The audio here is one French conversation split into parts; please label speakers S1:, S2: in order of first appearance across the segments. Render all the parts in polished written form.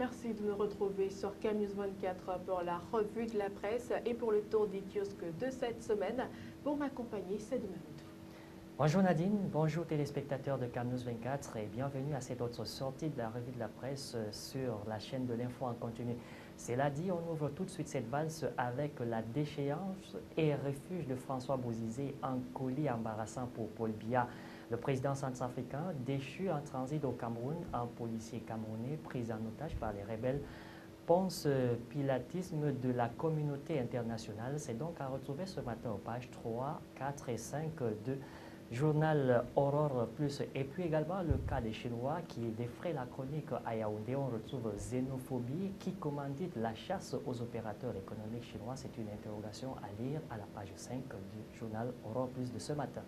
S1: merci de nous retrouver sur CamNews 24 pour la revue de la presse et pour le tour des kiosques de cette semaine. Pour m'accompagner, c'est de Mamadou.
S2: Bonjour Nadine, bonjour téléspectateurs de CamNews 24 et bienvenue à cette autre sortie de la revue de la presse sur la chaîne de l'info en continu. Cela dit, on ouvre tout de suite cette valse avec la déchéance et refuge de François Bozizé, un colis embarrassant pour Paul Biya. Le président centrafricain déchu en transit au Cameroun, un policier camerounais pris en otage par les rebelles. Pense pilatisme de la communauté internationale. C'est donc à retrouver ce matin aux pages 3, 4 et 5 de Journal Aurore Plus. Et puis également le cas des Chinois qui défraient la chronique à Yaoundé. On retrouve xénophobie qui commandite la chasse aux opérateurs économiques chinois. C'est une interrogation à lire à la page 5 du Journal Aurore Plus de ce matin.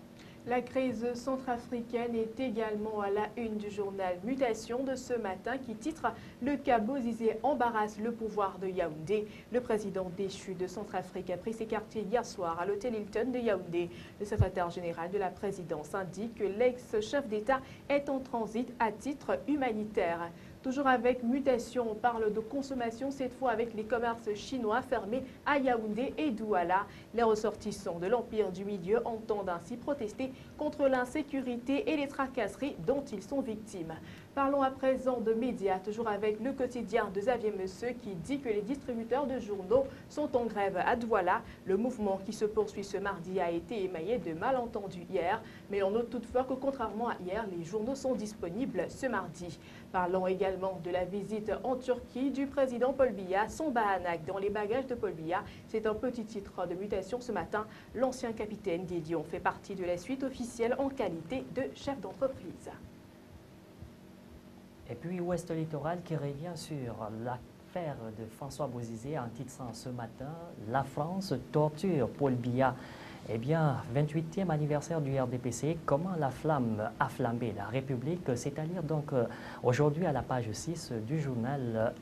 S1: La crise centrafricaine est également à la une du journal Mutation de ce matin qui titre « Le cas Bozizé embarrasse le pouvoir de Yaoundé ». Le président déchu de Centrafrique a pris ses quartiers hier soir à l'hôtel Hilton de Yaoundé. Le secrétaire général de la présidence indique que l'ex-chef d'État est en transit à titre humanitaire. Toujours avec Mutation, on parle de consommation, cette fois avec les commerces chinois fermés à Yaoundé et Douala. Les ressortissants de l'Empire du Milieu entendent ainsi protester contre l'insécurité et les tracasseries dont ils sont victimes. Parlons à présent de médias, toujours avec le quotidien de Xavier Messeux qui dit que les distributeurs de journaux sont en grève à Douala. Le mouvement qui se poursuit ce mardi a été émaillé de malentendus hier, mais on note toutefois que contrairement à hier, les journaux sont disponibles ce mardi. Parlons également de la visite en Turquie du président Paul Biya, son Bahanak dans les bagages de Paul Biya. C'est un petit titre de Mutation ce matin. L'ancien capitaine Guédion fait partie de la suite officielle en qualité de chef d'entreprise.
S2: Et puis Ouest Littoral qui revient sur l'affaire de François Bozizé en titrant ce matin « La France torture Paul Biya ». Eh bien, 28e anniversaire du RDPC, comment la flamme a flambé la République, c'est à lire donc aujourd'hui à la page 6 du journal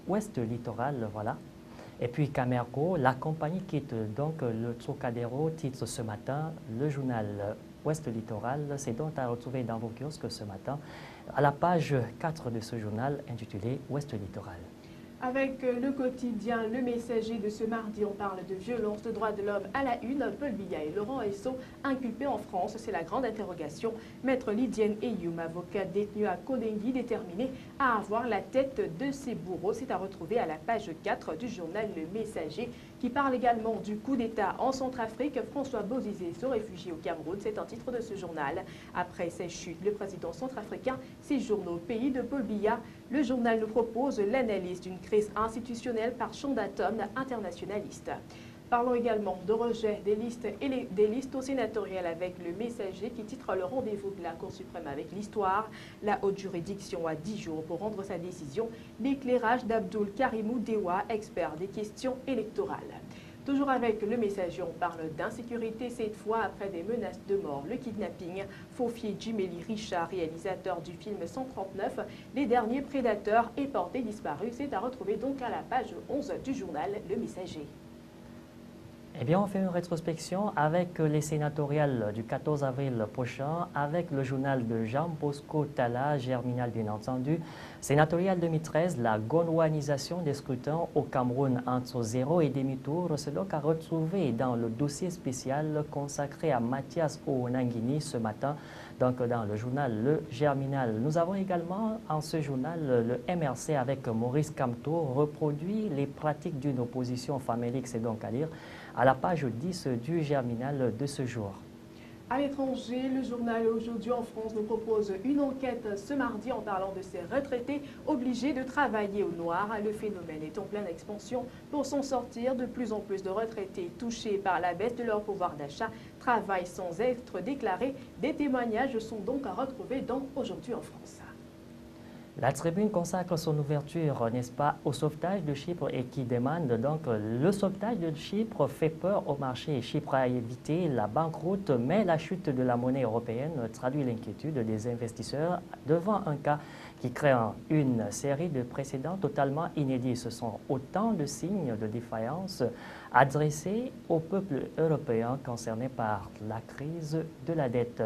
S2: Ouest Littoral, voilà. Et puis Camerco, la compagnie quitte donc le Trocadéro, titre ce matin le journal Ouest Littoral. C'est donc à retrouver dans vos kiosques ce matin à la page 4 de ce journal intitulé Ouest Littoral.
S1: Avec le quotidien Le Messager de ce mardi, on parle de violence de droits de l'homme à la une. Paul Biya et Laurent Esso inculpés en France, c'est la grande interrogation. Maître Lydienne Eyoum, avocate détenue à Kodengui, déterminée à avoir la tête de ses bourreaux. C'est à retrouver à la page 4 du journal Le Messager qui parle également du coup d'État en Centrafrique. François Bozizé se réfugie au Cameroun, c'est un titre de ce journal. Après ses chutes, le président centrafricain séjourne au pays de Paul Biya. Le journal nous propose l'analyse d'une crise institutionnelle par Chandatom internationaliste. Parlons également de rejet des listes au sénatorial avec le Messager qui titre le rendez-vous de la Cour suprême avec l'histoire. La haute juridiction a 10 jours pour rendre sa décision. L'éclairage d'Abdoul Karimou Dewa, expert des questions électorales. Toujours avec le Messager, on parle d'insécurité cette fois après des menaces de mort, le kidnapping. Faufier Jimeli Richard, réalisateur du film 139, les derniers prédateurs et portés disparus. C'est à retrouver donc à la page 11 du journal Le Messager.
S2: Eh bien, on fait une rétrospection avec les sénatoriales du 14 avril prochain, avec le journal de Jean Bosco Tala, Germinal bien entendu. Sénatorial 2013, la gondouanisation des scrutins au Cameroun entre 0 et demi-tour. C'est donc à retrouver dans le dossier spécial consacré à Mathias Ounangini ce matin, donc dans le journal Le Germinal. Nous avons également en ce journal le MRC avec Maurice Kamto reproduit les pratiques d'une opposition famélique, c'est donc à lire à la page 10 du Germinal de ce jour.
S1: À l'étranger, le journal Aujourd'hui en France nous propose une enquête ce mardi en parlant de ces retraités obligés de travailler au noir. Le phénomène est en pleine expansion. Pour s'en sortir, de plus en plus de retraités touchés par la baisse de leur pouvoir d'achat travaillent sans être déclarés. Des témoignages sont donc à retrouver dans Aujourd'hui en France.
S2: La tribune consacre son ouverture, n'est-ce pas, au sauvetage de Chypre et qui demande donc le sauvetage de Chypre fait peur au marché. Chypre a évité la banqueroute, mais la chute de la monnaie européenne traduit l'inquiétude des investisseurs devant un cas qui crée une série de précédents totalement inédits. Ce sont autant de signes de défaillance adressés au peuple européen concerné par la crise de la dette.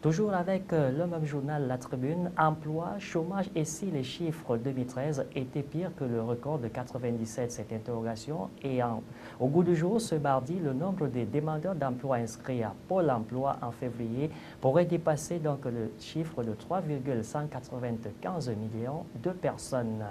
S2: Toujours avec le même journal La Tribune, emploi, chômage et si les chiffres 2013 étaient pires que le record de 97, cette interrogation. Et au goût du jour, ce mardi, le nombre des demandeurs d'emploi inscrits à Pôle emploi en février pourrait dépasser donc le chiffre de 3,195 millions de personnes.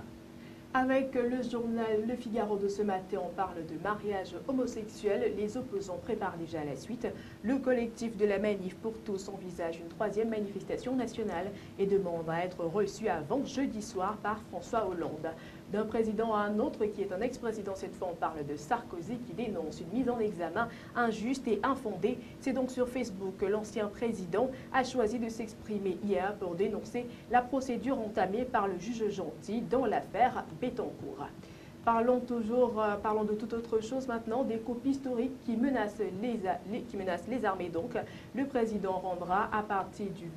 S1: Avec le journal Le Figaro de ce matin, on parle de mariage homosexuel. Les opposants préparent déjà la suite. Le collectif de la Manif pour tous envisage une troisième manifestation nationale et demande à être reçu avant jeudi soir par François Hollande. D'un président à un autre qui est un ex-président, cette fois on parle de Sarkozy qui dénonce une mise en examen injuste et infondée. C'est donc sur Facebook que l'ancien président a choisi de s'exprimer hier pour dénoncer la procédure entamée par le juge Gentil dans l'affaire Bettencourt. Parlons de toute autre chose maintenant, des coupes historiques qui menacent les armées. Donc, le président rendra à partir du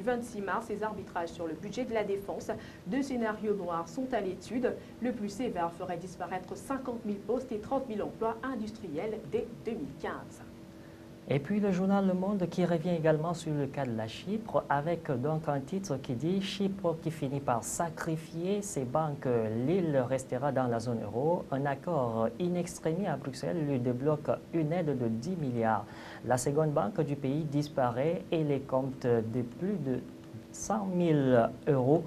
S1: 26 mars ses arbitrages sur le budget de la défense. Deux scénarios noirs sont à l'étude. Le plus sévère ferait disparaître 50 000 postes et 30 000 emplois industriels dès 2015.
S2: Et puis le journal Le Monde qui revient également sur le cas de la Chypre avec donc un titre qui dit « Chypre qui finit par sacrifier ses banques, l'île restera dans la zone euro ». Un accord in extremis à Bruxelles lui débloque une aide de 10 milliards. La seconde banque du pays disparaît et les comptes de plus de 100 000 euros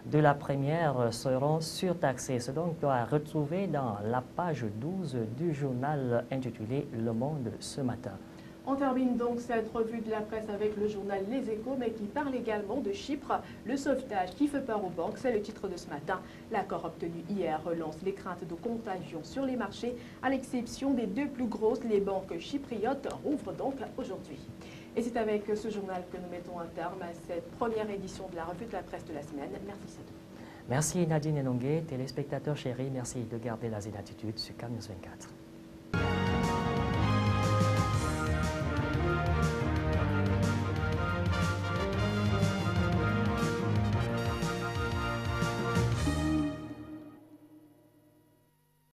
S2: de la première seront surtaxés. C'est donc à retrouver dans la page 12 du journal intitulé Le Monde ce matin.
S1: On termine donc cette revue de la presse avec le journal Les Échos, mais qui parle également de Chypre. Le sauvetage qui fait peur aux banques, c'est le titre de ce matin. L'accord obtenu hier relance les craintes de contagion sur les marchés, à l'exception des deux plus grosses, les banques chypriotes rouvrent donc aujourd'hui. Et c'est avec ce journal que nous mettons un terme à cette première édition de la revue de la presse de la semaine. Merci Sadou.
S2: Merci Nadine Enongué, téléspectateurs chéris, merci de garder la zénitude sur CAN News 24.